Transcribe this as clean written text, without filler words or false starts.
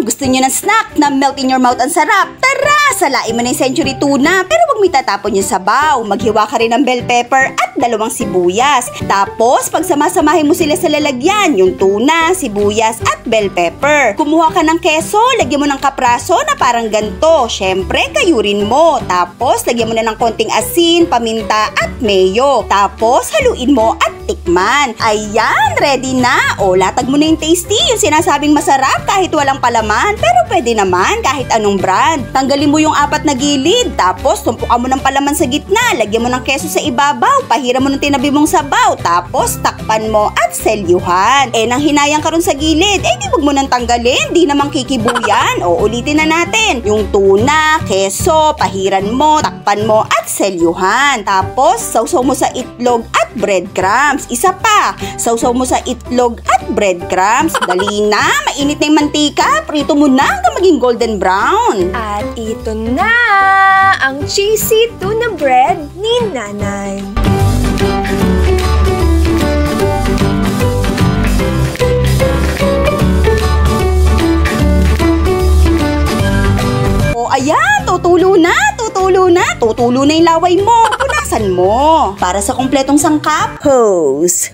gusto nyo ng snack na melt in your mouth ang sarap? Tara, salain mo na yung Century Tuna. Pero wag mo itatapon yung sabaw. Maghiwa ka rin ng bell pepper at 2 sibuyas. Tapos, pagsamasamahin mo sila sa lalagyan, yung tuna, sibuyas at bell pepper. Kumuha ka ng keso, lagyan mo ng kapraso na parang ganto. Syempre, kayurin mo. Tapos, lagyan mo na ng konting asin, paminta at mayo. Tapos, haluin mo at tikman. Ayan, ready na. O, latag mo na yung tasty, yung sinasabing masarap kahit walang palaman. Pero pwede naman kahit anong brand. Tanggalin mo yung 4 na gilid. Tapos, tumpukan mo ng palaman sa gitna. Lagyan mo ng keso sa ibabaw. Pahiram mo ng tinabi mong sabaw. Tapos, takpan mo at selyuhan. Nang hinayang ka ron sa gilid, di wag mo nang tanggalin. Di naman kikibuyan. O, ulitin na natin. Yung tuna, keso, pahiran mo, takpan mo at selyuhan. Tapos, sausaw mo sa itlog at breadcrumbs. Isa pa, sausaw mo sa itlog at breadcrumbs. Dali na, mainit na yung mantika. Prito mo na hanggang maging golden brown. At ito na ang cheesy tuna bread ni Nanay. O ayan, tutulo na yung laway mo. Punasan mo. Para sa kumpletong sangkap, hose.